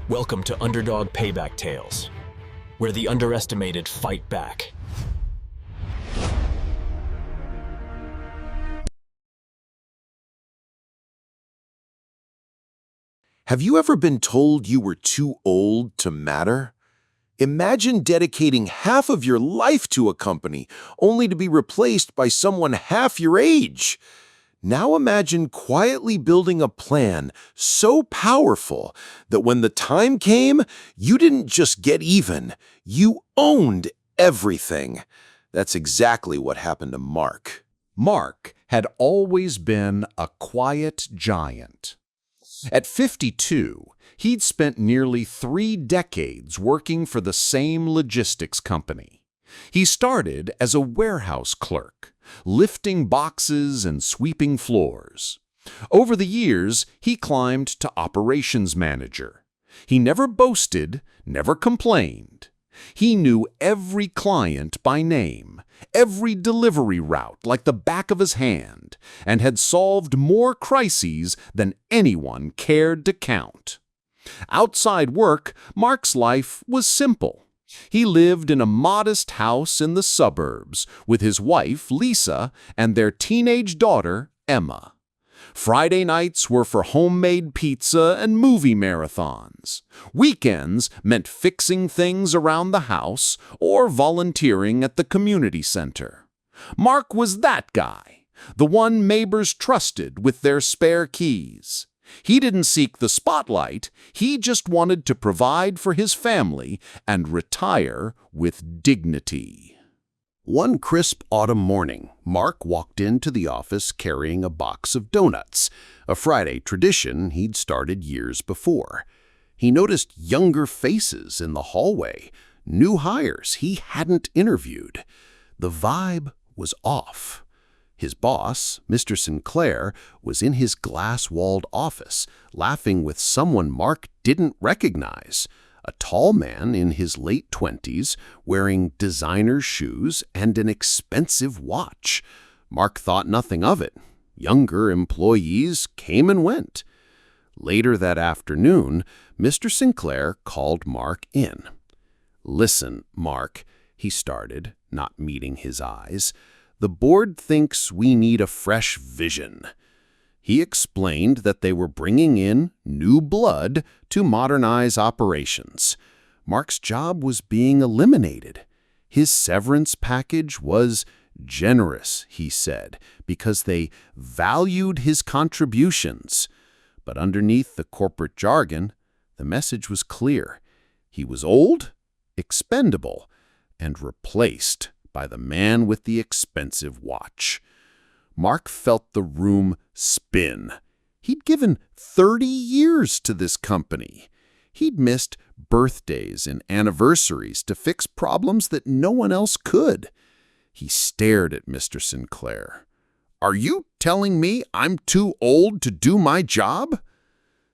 Welcome to Underdog Payback Tales, where the underestimated fight back. Have you ever been told you were too old to matter? Imagine dedicating half of your life to a company, only to be replaced by someone half your age. Now imagine quietly building a plan so powerful that when the time came, you didn't just get even, you owned everything. That's exactly what happened to Mark. Mark had always been a quiet giant. At 52, he'd spent nearly 3 decades working for the same logistics company. He started as a warehouse clerk, lifting boxes and sweeping floors. Over the years, he climbed to operations manager. He never boasted, never complained. He knew every client by name, every delivery route like the back of his hand, and had solved more crises than anyone cared to count. Outside work, Mark's life was simple. He lived in a modest house in the suburbs with his wife, Lisa, and their teenage daughter, Emma. Friday nights were for homemade pizza and movie marathons. Weekends meant fixing things around the house or volunteering at the community center. Mark was that guy, the one neighbors trusted with their spare keys. He didn't seek the spotlight, he just wanted to provide for his family and retire with dignity. One crisp autumn morning, Mark walked into the office carrying a box of donuts, a Friday tradition he'd started years before. He noticed younger faces in the hallway, new hires he hadn't interviewed. The vibe was off. His boss, Mr. Sinclair, was in his glass-walled office, laughing with someone Mark didn't recognize. A tall man in his late 20s, wearing designer shoes and an expensive watch. Mark thought nothing of it. Younger employees came and went. Later that afternoon, Mr. Sinclair called Mark in. "Listen, Mark," he started, not meeting his eyes. "The board thinks we need a fresh vision." He explained that they were bringing in new blood to modernize operations. Mark's job was being eliminated. His severance package was generous, he said, because they valued his contributions. But underneath the corporate jargon, the message was clear. He was old, expendable, and replaced by the man with the expensive watch. Mark felt the room spin. He'd given 30 years to this company. He'd missed birthdays and anniversaries to fix problems that no one else could. He stared at Mr. Sinclair. "Are you telling me I'm too old to do my job?"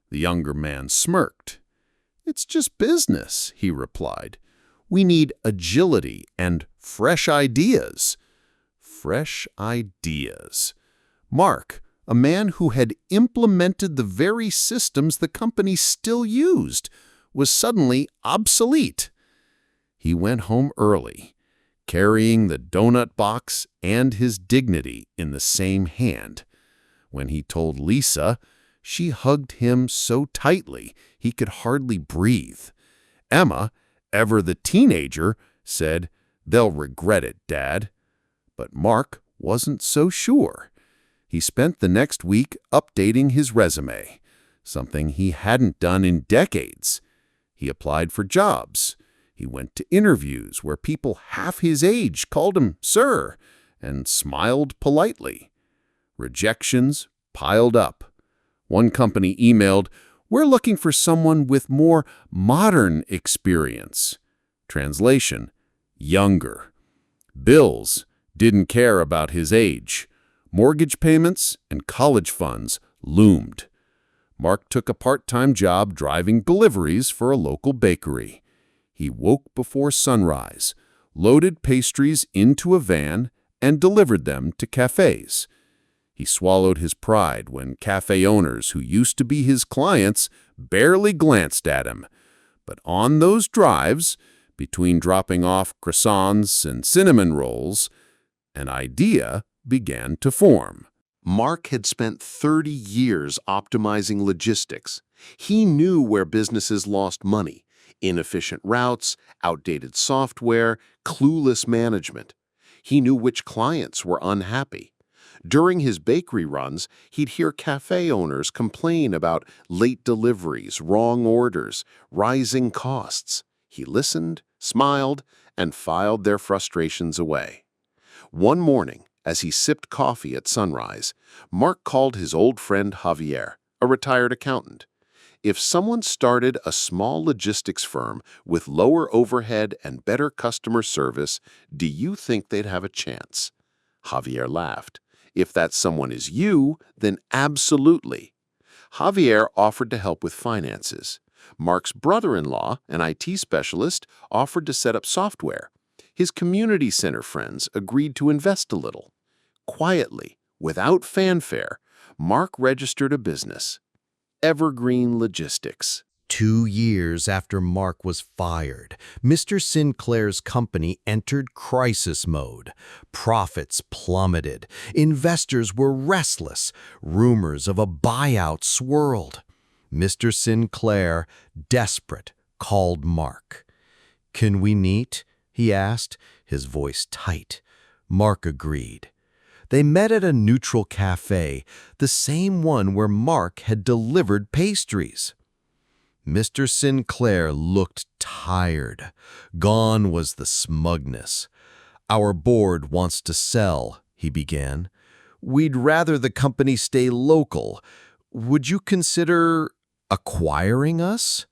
The younger man smirked. "It's just business," he replied. "We need agility and fresh ideas." Fresh ideas. Mark, a man who had implemented the very systems the company still used, was suddenly obsolete. He went home early, carrying the donut box and his dignity in the same hand. When he told Lisa, she hugged him so tightly he could hardly breathe. Emma, ever the teenager, said, "They'll regret it, Dad." But Mark wasn't so sure. He spent the next week updating his resume, something he hadn't done in decades. He applied for jobs. He went to interviews where people half his age called him sir and smiled politely. Rejections piled up. One company emailed, "We're looking for someone with more modern experience." Translation: younger. Bills didn't care about his age. Mortgage payments and college funds loomed. Mark took a part-time job driving deliveries for a local bakery. He woke before sunrise, loaded pastries into a van, and delivered them to cafes. He swallowed his pride when cafe owners who used to be his clients barely glanced at him, But on those drives, between dropping off croissants and cinnamon rolls, an idea began to form. Mark had spent 30 years optimizing logistics. He knew where businesses lost money: inefficient routes, outdated software, clueless management. He knew which clients were unhappy. During his bakery runs, he'd hear cafe owners complain about late deliveries, wrong orders, rising costs. He listened, smiled, and filed their frustrations away. One morning, as he sipped coffee at sunrise, Mark called his old friend Javier, a retired accountant. If someone started a small logistics firm with lower overhead and better customer service, do you think they'd have a chance? Javier laughed. If that someone is you, then absolutely. Javier offered to help with finances. Mark's brother-in-law, an IT specialist, offered to set up software. His community center friends agreed to invest a little. Quietly, without fanfare, Mark registered a business: Evergreen Logistics. 2 years after Mark was fired, Mr. Sinclair's company entered crisis mode. Profits plummeted. Investors were restless. Rumors of a buyout swirled. Mr. Sinclair, desperate, called Mark. "Can we meet?" he asked, his voice tight. Mark agreed. They met at a neutral cafe, the same one where Mark had delivered pastries. Mr. Sinclair looked tired. Gone was the smugness. "Our board wants to sell," he began. "We'd rather the company stay local. Would you consider acquiring us?"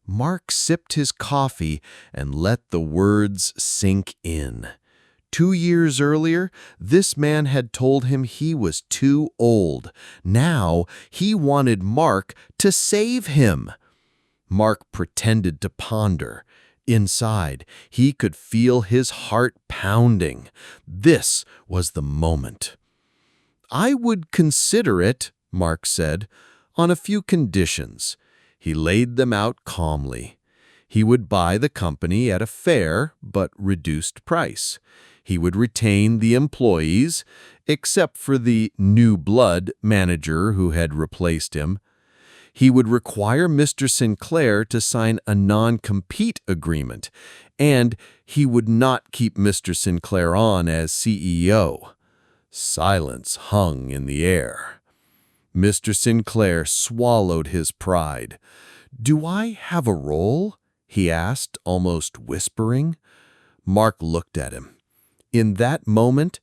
Mark sipped his coffee and let the words sink in. 2 years earlier, this man had told him he was too old. Now he wanted Mark to save him. Mark pretended to ponder. Inside, he could feel his heart pounding. This was the moment. "I would consider it," Mark said, "on a few conditions." He laid them out calmly. He would buy the company at a fair but reduced price. He would retain the employees, except for the new blood manager who had replaced him. He would require Mr. Sinclair to sign a non-compete agreement, and he would not keep Mr. Sinclair on as CEO. Silence hung in the air. Mr. Sinclair swallowed his pride. "Do I have a role?" he asked, almost whispering. Mark looked at him. In that moment,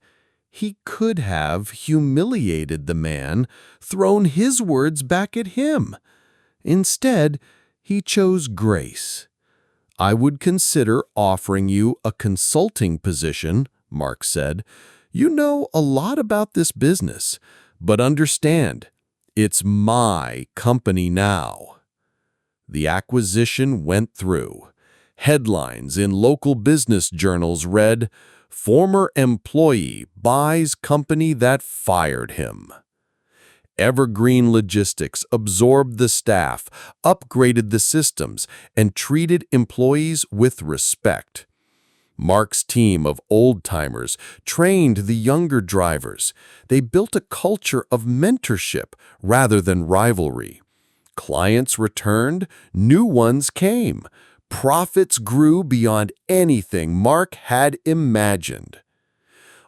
he could have humiliated the man, thrown his words back at him. Instead, he chose grace. "I would consider offering you a consulting position," Mark said. "You know a lot about this business, but understand, it's my company now." The acquisition went through. Headlines in local business journals read, "Former employee buys company that fired him." Evergreen Logistics absorbed the staff, upgraded the systems, and treated employees with respect. Mark's team of old-timers trained the younger drivers. They built a culture of mentorship rather than rivalry. Clients returned, new ones came. Profits grew beyond anything Mark had imagined.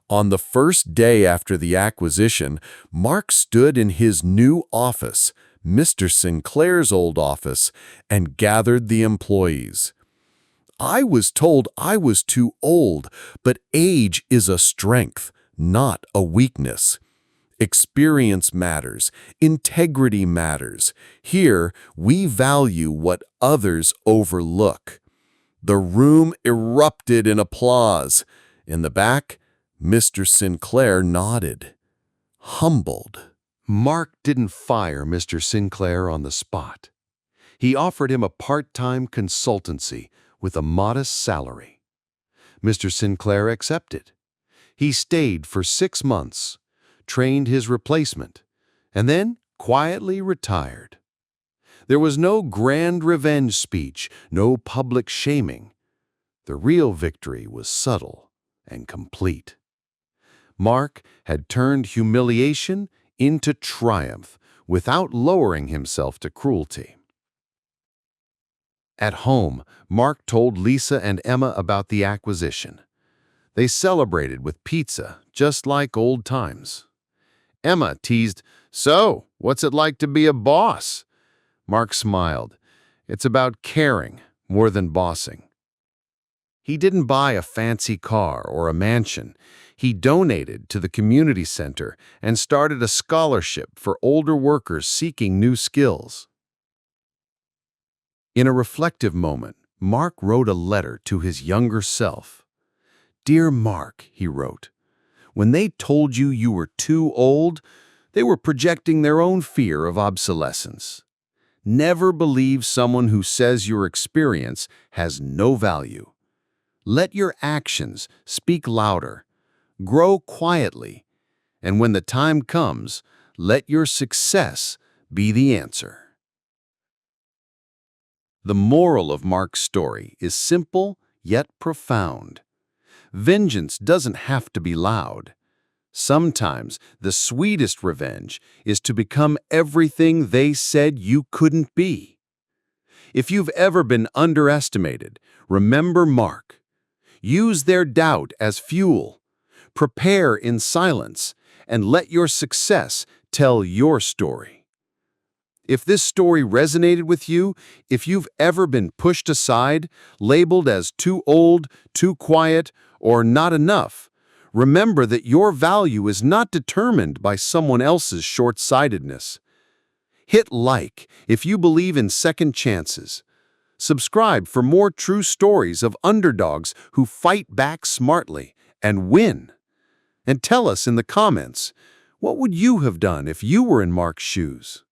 On the first day after the acquisition, Mark stood in his new office, Mr. Sinclair's old office, and gathered the employees. "I was told I was too old, but age is a strength, not a weakness. Experience matters. Integrity matters. Here, we value what others overlook." The room erupted in applause. In the back, Mr. Sinclair nodded, humbled. Mark didn't fire Mr. Sinclair on the spot. He offered him a part-time consultancy with a modest salary. Mr. Sinclair accepted. He stayed for 6 months, trained his replacement, and then quietly retired. There was no grand revenge speech, no public shaming. The real victory was subtle and complete. Mark had turned humiliation into triumph without lowering himself to cruelty. At home, Mark told Lisa and Emma about the acquisition. They celebrated with pizza, just like old times. Emma teased, "So, what's it like to be a boss?" Mark smiled. "It's about caring more than bossing." He didn't buy a fancy car or a mansion. He donated to the community center and started a scholarship for older workers seeking new skills. In a reflective moment, Mark wrote a letter to his younger self. "Dear Mark," he wrote, "when they told you you were too old, they were projecting their own fear of obsolescence. Never believe someone who says your experience has no value. Let your actions speak louder. Grow quietly. And when the time comes, let your success be the answer." The moral of Mark's story is simple yet profound. Vengeance doesn't have to be loud. Sometimes the sweetest revenge is to become everything they said you couldn't be. If you've ever been underestimated, remember Mark. Use their doubt as fuel. Prepare in silence, and let your success tell your story. If this story resonated with you, if you've ever been pushed aside, labeled as too old, too quiet, or not enough, remember that your value is not determined by someone else's short-sightedness. Hit like if you believe in second chances. Subscribe for more true stories of underdogs who fight back smartly and win. And tell us in the comments, what would you have done if you were in Mark's shoes?